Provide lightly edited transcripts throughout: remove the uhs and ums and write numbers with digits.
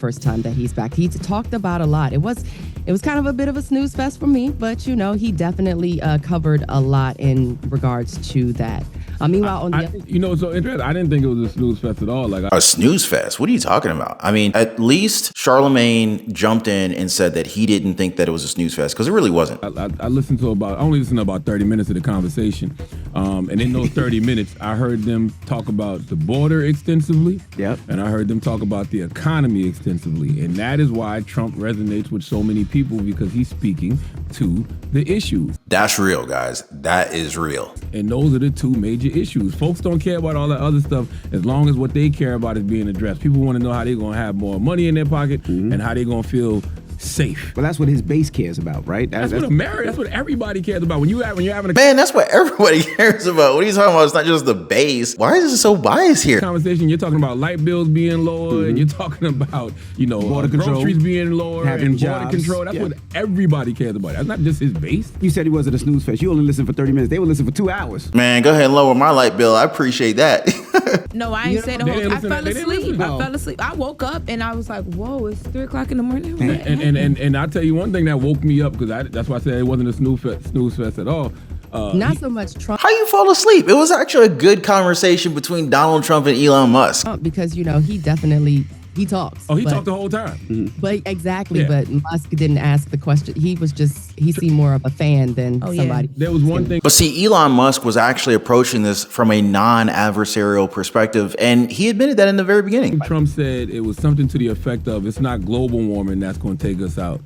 first time that he's back. He talked about a lot. It was kind of a bit of a snooze fest for me, but you know, he definitely covered a lot in regards to that. Meanwhile, on the other, you know, so interesting. I didn't think it was a snooze fest at all. A snooze fest? What are you talking about? I mean, at least Charlemagne jumped in and said that he didn't think that it was a snooze fest, because it really wasn't. I listened to I only listened to about 30 minutes of the conversation. And in those 30 minutes, I heard them talk about the border extensively. Yep. And I heard them talk about the economy extensively. And that is why Trump resonates with so many people, because he's speaking to the issues. That's real, guys. That is real. And those are the two major issues. Folks don't care about all that other stuff as long as what they care about is being addressed. People want to know how they're going to have more money in their pocket and how they're going to feel safe. Well, that's what his base cares about, right? That's what everybody cares about. When you're having a Man, that's what everybody cares about. What are you talking about? It's not just the base. Why is it so biased here? Conversation, you're talking about light bills being lower, and you're talking about, you know, border control, groceries being lower, having and jobs. border control. That's what everybody cares about. That's not just his base. You said he wasn't a snooze fest. You only listened for 30 minutes. They would listen for 2 hours. Man, go ahead and lower my light bill. I appreciate that. No, I ain't say the whole. I fell asleep. I woke up and I was like, "Whoa, it's 3 o'clock in the morning." And I'll tell you one thing that woke me up, because that's why I said it wasn't a snooze fest at all. not so much Trump. How you fall asleep? It was actually a good conversation between Donald Trump and Elon Musk. Because, you know, he talks. Oh, he talked the whole time. But exactly, but Musk didn't ask the question. He seemed more of a fan than somebody. There was one thing. But see, Elon Musk was actually approaching this from a non-adversarial perspective, and he admitted that in the very beginning. Trump said it was something to the effect of, it's not global warming that's going to take us out.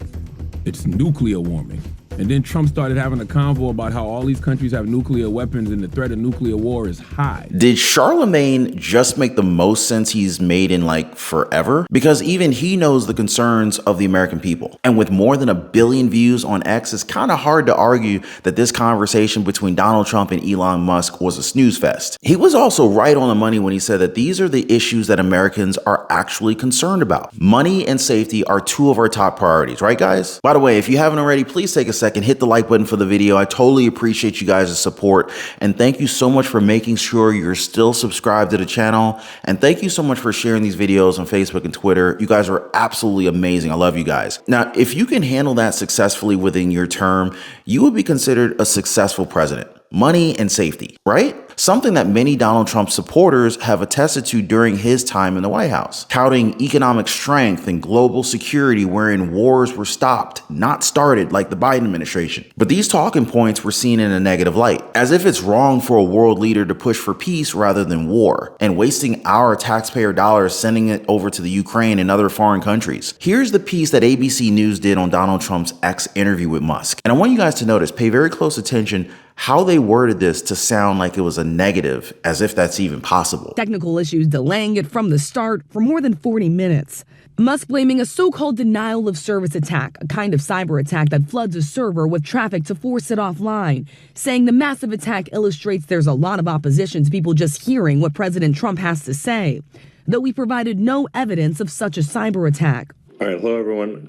It's nuclear warming. And then Trump started having a convo about how all these countries have nuclear weapons and the threat of nuclear war is high. Did Charlemagne just make the most sense he's made in like forever? Because even he knows the concerns of the American people. And with more than 1 billion views on X, it's kind of hard to argue that this conversation between Donald Trump and Elon Musk was a snooze fest. He was also right on the money when he said that these are the issues that Americans are actually concerned about. Money and safety are 2 of our top priorities, right guys? By the way, if you haven't already, please take a second, hit the like button for the video. I totally appreciate you guys' support, and thank you so much for making sure you're still subscribed to the channel, and thank you so much for sharing these videos on Facebook and Twitter. You guys are absolutely amazing. I love you guys. Now, if you can handle that successfully within your term, you would be considered a successful president. Money and safety, right? Something that many Donald Trump supporters have attested to during his time in the White House, touting economic strength and global security wherein wars were stopped, not started like the Biden administration. But these talking points were seen in a negative light, as if it's wrong for a world leader to push for peace rather than war, and wasting our taxpayer dollars sending it over to the Ukraine and other foreign countries. Here's the piece that ABC News did on Donald Trump's X interview with Musk. And I want you guys to notice, pay very close attention how they worded this to sound like it was a negative, as if that's even possible. Technical issues delaying it from the start for more than 40 minutes. Musk blaming a so-called denial of service attack, a kind of cyber attack that floods a server with traffic to force it offline, saying the massive attack illustrates there's a lot of opposition to people just hearing what President Trump has to say, though he provided no evidence of such a cyber attack. All right, hello everyone.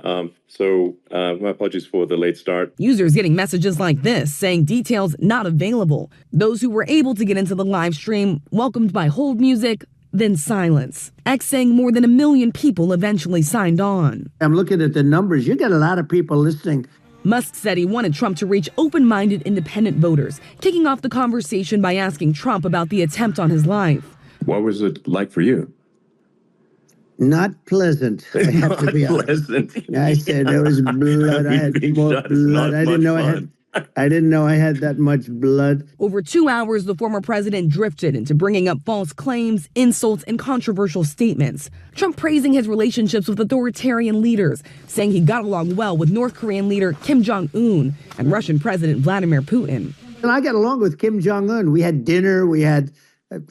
My apologies for the late start. Users getting messages like this saying details not available. Those who were able to get into the live stream welcomed by hold music, then silence. X saying more than 1 million people eventually signed on. I'm looking at the numbers. You got a lot of people listening. Musk said he wanted Trump to reach open-minded independent voters, kicking off the conversation by asking Trump about the attempt on his life. What was it like for you? Not pleasant, I have to be honest. I said there was blood. I had more blood. I didn't know I had that much blood. Over 2 hours, the former president drifted into bringing up false claims, insults, and controversial statements. Trump praising his relationships with authoritarian leaders, saying he got along well with North Korean leader Kim Jong-un and Russian President Vladimir Putin. And I got along with Kim Jong-un. We had dinner, we had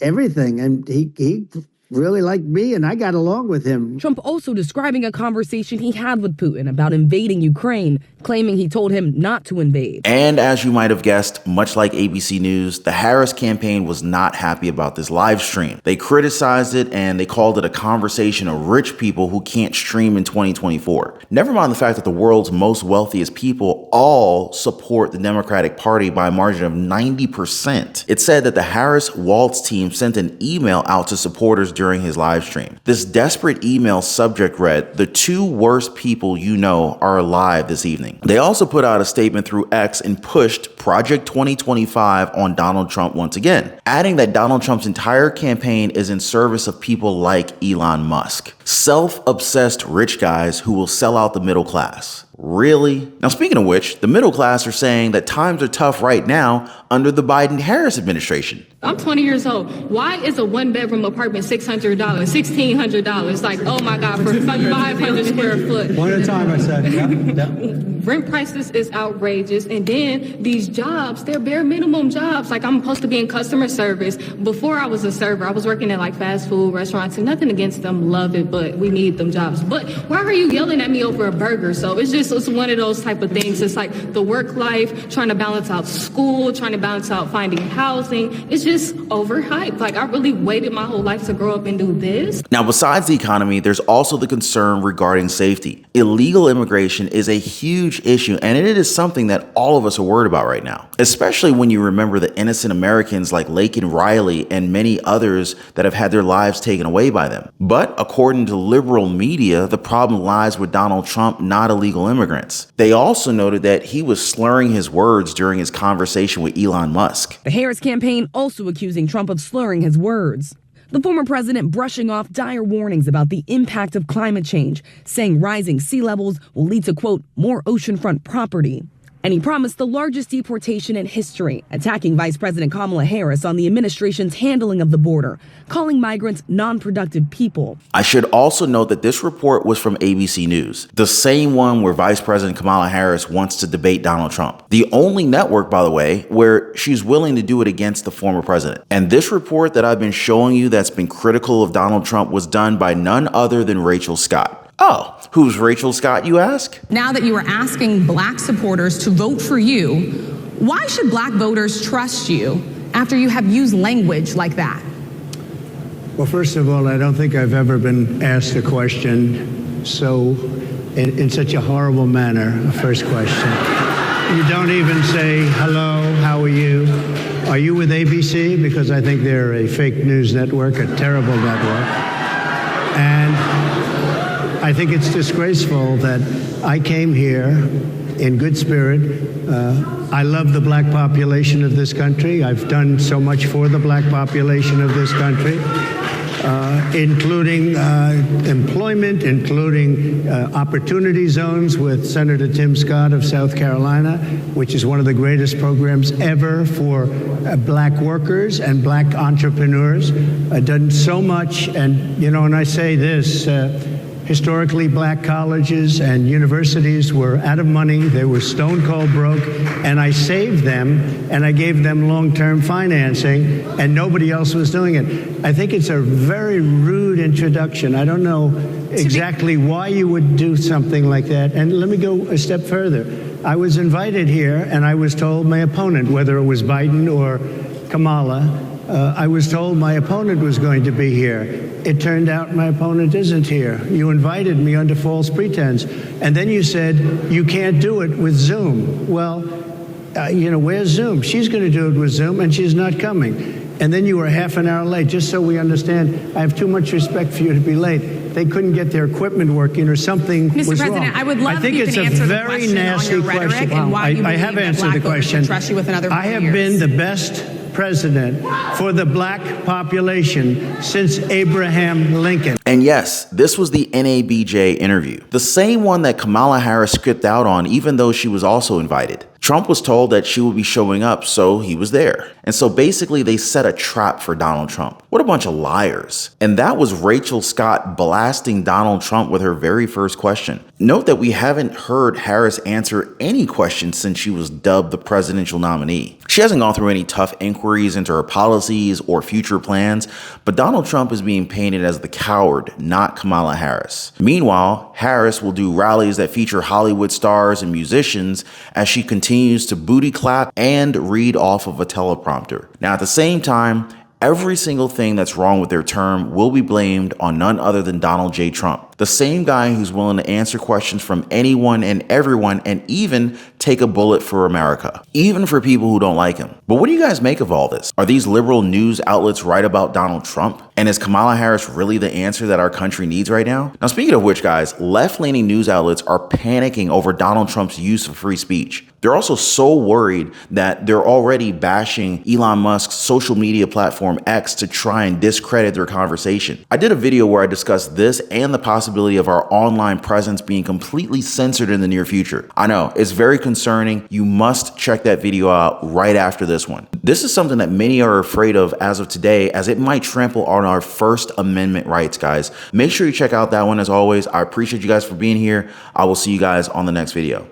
everything, and he really liked me, and I got along with him. Trump also describing a conversation he had with Putin about invading Ukraine, claiming he told him not to invade. And as you might have guessed, much like ABC News, the Harris campaign was not happy about this live stream. They criticized it and they called it a conversation of rich people who can't stream in 2024. Never mind the fact that the world's most wealthiest people all support the Democratic Party by a margin of 90%. It said that the Harris Waltz team sent an email out to supporters during his live stream. This desperate email subject read, "The two worst people you know are alive this evening." They also put out a statement through X and pushed Project 2025 on Donald Trump once again, adding that Donald Trump's entire campaign is in service of people like Elon Musk, self-obsessed rich guys who will sell out the middle class. Really? Now, speaking of which, the middle class are saying that times are tough right now under the Biden-Harris administration. I'm 20 years old. Why is a one-bedroom apartment $600, $1,600? Like, oh my God, for 500 square foot. One at a time, I said. Yep. Rent prices is outrageous. And then these jobs, they're bare minimum jobs. Like, I'm supposed to be in customer service. Before I was a server, I was working at like fast food restaurants, and nothing against them, love it, but we need them jobs. But why are you yelling at me over a burger? So it's one of those type of things. It's like the work life, trying to balance out school, trying to balance out finding housing. It's just overhyped. Like, I really waited my whole life to grow up and do this. Now, besides the economy, there's also the concern regarding safety. Illegal immigration is a huge issue, and it is something that all of us are worried about right now, especially when you remember the innocent Americans like Laken Riley and many others that have had their lives taken away by them. But according to liberal media, the problem lies with Donald Trump, not illegal immigrants. They also noted that he was slurring his words during his conversation with Elon Musk. The Harris campaign also accusing Trump of slurring his words. The former president brushing off dire warnings about the impact of climate change, saying rising sea levels will lead to, quote, more oceanfront property. And he promised the largest deportation in history, attacking Vice President Kamala Harris on the administration's handling of the border, calling migrants non-productive people. I should also note that this report was from ABC News, the same one where Vice President Kamala Harris wants to debate Donald Trump. The only network, by the way, where she's willing to do it against the former president. And this report that I've been showing you that's been critical of Donald Trump was done by none other than Rachel Scott. Oh, who's Rachel Scott, you ask? Now that you are asking black supporters to vote for you, why should black voters trust you after you have used language like that? Well, first of all, I don't think I've ever been asked a question so in such a horrible manner, a first question. You don't even say, hello, how are you? Are you with ABC? Because I think they're a fake news network, a terrible network. And I think it's disgraceful that I came here in good spirit. I love the black population of this country. I've done so much for the black population of this country, including employment, including opportunity zones with Senator Tim Scott of South Carolina, which is one of the greatest programs ever for black workers and black entrepreneurs. I've done so much, and you know, and I say this, historically, black colleges and universities were out of money. They were stone cold broke, and I saved them, and I gave them long-term financing, and nobody else was doing it. I think it's a very rude introduction. I don't know exactly why you would do something like that. And let me go a step further. I was invited here, and I was told my opponent, whether it was Biden or Kamala, I was told my opponent was going to be here. It turned out my opponent isn't here. You invited me under false pretense. And then you said, you can't do it with Zoom. Well, you know, where's Zoom? She's going to do it with Zoom, and she's not coming. And then you were half an hour late. Just so we understand, I have too much respect for you to be late. They couldn't get their equipment working or something was wrong. Mr. President, I would love if you can answer the question on your rhetoric and why you believe that black voters should trust you with another 4 years. I have been the best president for the black population since Abraham Lincoln. And yes, this was the NABJ interview, the same one that Kamala Harris skipped out on, even though she was also invited. Trump was told that she would be showing up, so he was there. And so basically they set a trap for Donald Trump. What a bunch of liars. And that was Rachel Scott blasting Donald Trump with her very first question. Note that we haven't heard Harris answer any questions since she was dubbed the presidential nominee. She hasn't gone through any tough inquiries into her policies or future plans, but Donald Trump is being painted as the coward, not Kamala Harris. Meanwhile, Harris will do rallies that feature Hollywood stars and musicians as she continues to booty clap and read off of a teleprompter. Now, at the same time, every single thing that's wrong with their term will be blamed on none other than Donald J. Trump. The same guy who's willing to answer questions from anyone and everyone and even take a bullet for America, even for people who don't like him. But what do you guys make of all this? Are these liberal news outlets right about Donald Trump? And is Kamala Harris really the answer that our country needs right now? Now, speaking of which, guys, left-leaning news outlets are panicking over Donald Trump's use of free speech. They're also so worried that they're already bashing Elon Musk's social media platform X to try and discredit their conversation. I did a video where I discussed this and the possibility of our online presence being completely censored in the near future. I know, it's very concerning. You must check that video out right after this one. This is something that many are afraid of as of today, as it might trample on our First Amendment rights, guys. Make sure you check out that one as always. I appreciate you guys for being here. I will see you guys on the next video.